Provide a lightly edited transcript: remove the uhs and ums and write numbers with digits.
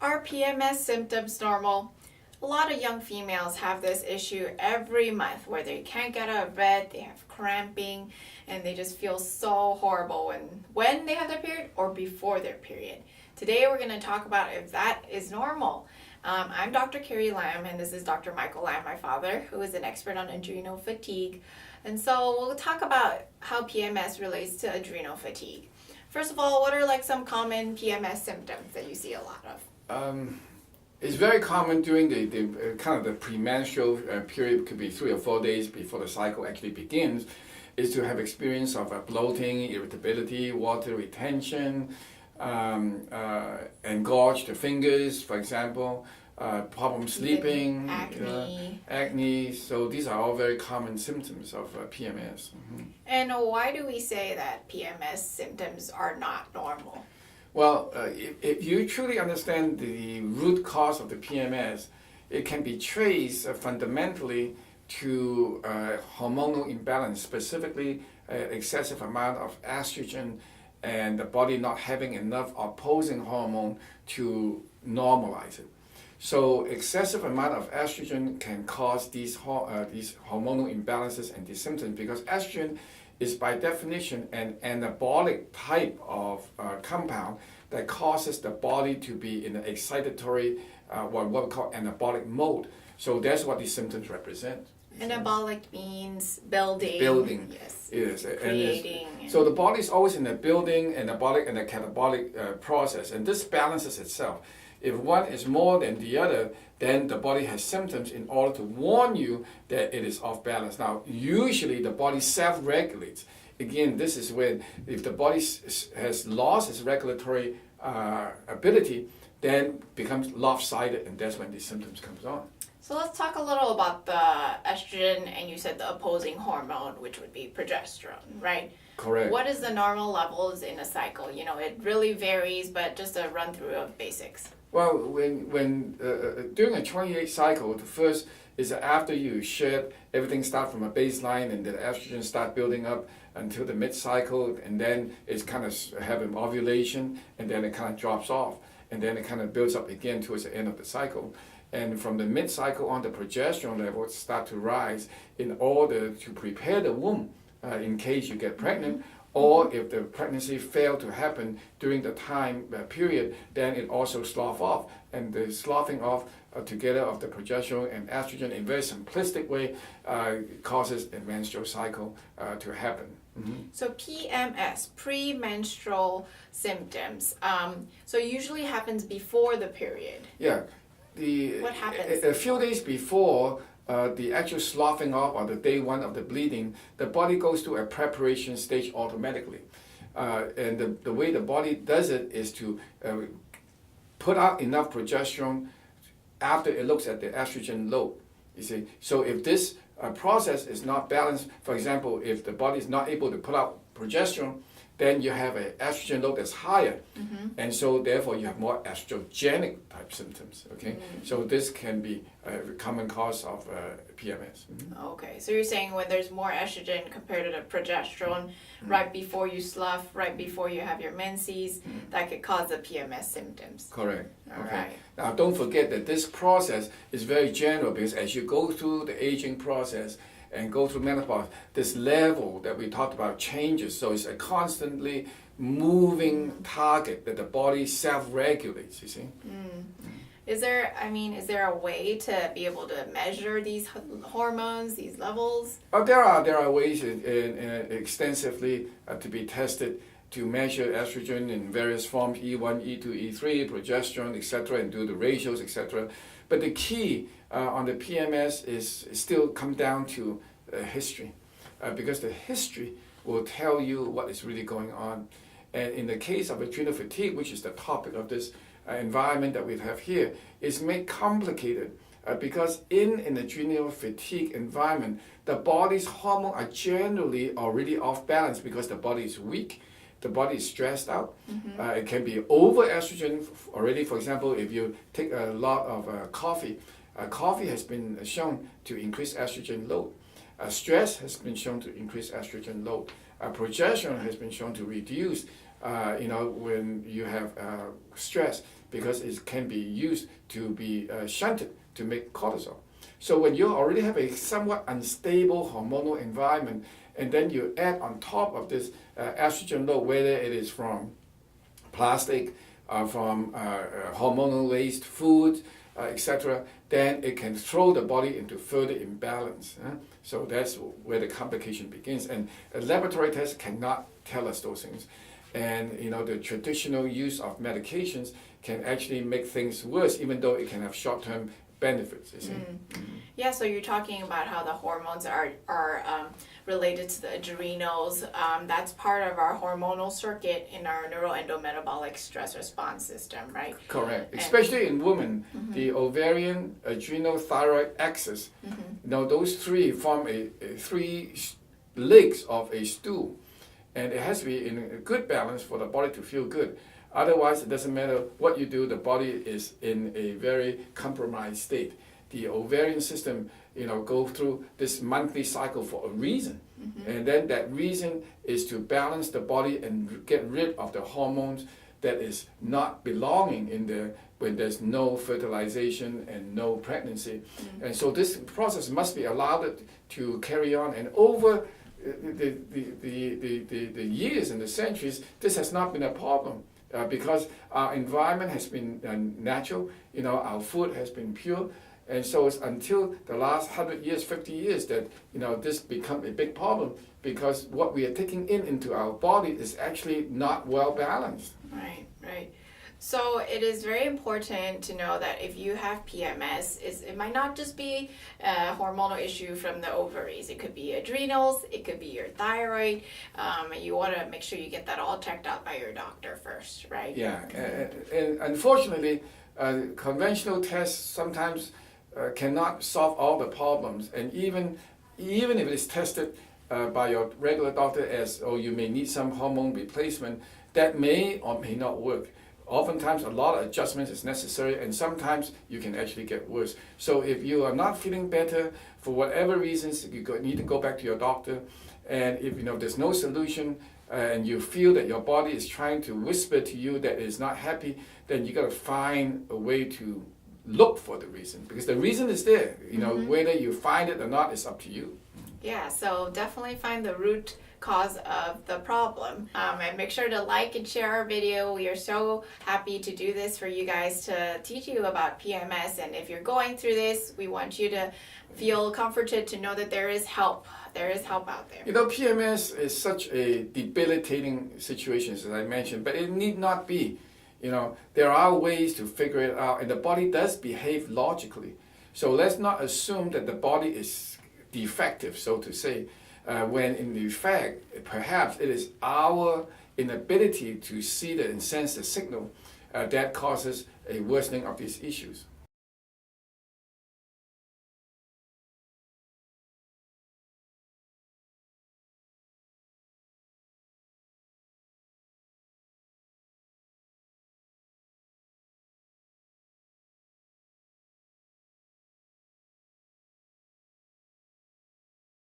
Are PMS symptoms normal? A lot of young females have this issue every month where they can't get out of bed, they have cramping, and they just feel so horrible when they have their period or before their period. Today we're going to talk about if that is normal. I'm Dr. Carrie Lam, and this is Dr. Michael Lam, my father, who is an expert on adrenal fatigue. And so we'll talk about how PMS relates to adrenal fatigue. First of all, what are some common PMS symptoms that you see a lot of? It's very common during the kind of the premenstrual period, could be 3 or 4 days before the cycle actually begins, is to have experience of bloating, irritability, water retention, engorged fingers, for example, problem sleeping, acne. So these are all very common symptoms of PMS. Mm-hmm. And why do we say that PMS symptoms are not normal? Well, if you truly understand the root cause of the PMS, it can be traced fundamentally to hormonal imbalance, specifically excessive amount of estrogen and the body not having enough opposing hormone to normalize it. So excessive amount of estrogen can cause these hormonal imbalances and these symptoms, because estrogen is by definition an anabolic type of compound that causes the body to be in an excitatory, what we call anabolic mode. So that's what these symptoms represent. Anabolic means building. Building. Yes. Creating. So the body is always in a building, anabolic and a catabolic process, and this balances itself. If one is more than the other, then the body has symptoms in order to warn you that it is off balance. Now, usually the body self-regulates. Again, this is when, if the body has lost its regulatory ability, then becomes lopsided, and that's when these symptoms comes on. So let's talk a little about the estrogen, and you said the opposing hormone, which would be progesterone, right? Correct. What is the normal levels in a cycle? It really varies, but just a run through of basics. Well, when during a 28 cycle, the first is that after you shed, everything starts from a baseline, and the estrogen start building up until the mid-cycle, and then it's kind of having ovulation, and then it kind of drops off, and then it kind of builds up again towards the end of the cycle. And from the mid-cycle on, the progesterone levels start to rise in order to prepare the womb in case you get pregnant, or if the pregnancy failed to happen during the time period, then it also slough off. And the sloughing off together of the progesterone and estrogen in a very simplistic way causes a menstrual cycle to happen. Mm-hmm. So PMS, premenstrual symptoms, so usually happens before the period. Yeah. What happens? A few days before the actual sloughing off, or the day one of the bleeding, the body goes to a preparation stage automatically. And the way the body does it is to put out enough progesterone after it looks at the estrogen load. You see, so if this process is not balanced, for example, if the body is not able to put out progesterone, then you have an estrogen load that's higher, and so therefore you have more estrogenic type symptoms. Okay, so this can be a common cause of PMS. Okay, so you're saying when there's more estrogen compared to the progesterone, right before you slough, right before you have your menses, that could cause the PMS symptoms. Correct. All okay. right. Now don't forget that this process is very general, because as you go through the aging process and go through menopause, this level that we talked about changes. So it's a constantly moving target that the body self-regulates, you see. Is there a way to be able to measure these hormones, these levels? There are ways extensively to be tested to measure estrogen in various forms, E1, E2, E3, progesterone, etc., and do the ratios, etc. But the key on the PMS is still come down to history, because the history will tell you what is really going on. And in the case of adrenal fatigue, which is the topic of this environment that we have here, is made complicated because in an adrenal fatigue environment, the body's hormones are generally already off balance because the body is weak. The body is stressed out. It can be over estrogen already. For example, if you take a lot of coffee, coffee has been shown to increase estrogen load. Stress has been shown to increase estrogen load. Progesterone has been shown to reduce, when you have stress. because it can be used to be shunted to make cortisol. So when you already have a somewhat unstable hormonal environment, and then you add on top of this estrogen load, whether it is from plastic, from hormonal-laced foods, etc., then it can throw the body into further imbalance. So that's where the complication begins. And a laboratory test cannot tell us those things. And the traditional use of medications can actually make things worse, even though it can have short-term benefits. You see? Yeah, so you're talking about how the hormones are related to the adrenals. That's part of our hormonal circuit in our neuroendometabolic stress response system, right? Correct. Especially in women, the ovarian, adrenal, thyroid axis. Those three form three legs of a stool, and it has to be in a good balance for the body to feel good. Otherwise, it doesn't matter what you do, the body is in a very compromised state. The ovarian system, go through this monthly cycle for a reason. And then that reason is to balance the body and get rid of the hormones that is not belonging in there when there's no fertilization and no pregnancy. And so this process must be allowed to carry on. And over the years and the centuries, this has not been a problem. Because our environment has been natural, our food has been pure, and so it's until the last 100 years, 50 years that this become a big problem, because what we are taking into our body is actually not well balanced. Right. So it is very important to know that if you have PMS, it might not just be a hormonal issue from the ovaries. It could be adrenals, it could be your thyroid. You want to make sure you get that all checked out by your doctor first, right? Yeah, and unfortunately, conventional tests sometimes cannot solve all the problems. And even if it is tested by your regular doctor as, you may need some hormone replacement, that may or may not work. Oftentimes, a lot of adjustments is necessary, and sometimes you can actually get worse. So if you are not feeling better, for whatever reasons, you need to go back to your doctor. And if there's no solution, and you feel that your body is trying to whisper to you that it's not happy, then you got to find a way to look for the reason, because the reason is there. Whether you find it or not is up to you. Yeah, so definitely find the root cause of the problem, and make sure to like and share our video. We are so happy to do this for you guys, to teach you about PMS, and if you're going through this, we want you to feel comforted to know that there is help out there. PMS is such a debilitating situation, as I mentioned, but it need not be. There are ways to figure it out, and the body does behave logically. So let's not assume that the body is defective, so to say, when in fact, perhaps it is our inability to see and sense the signal that causes a worsening of these issues.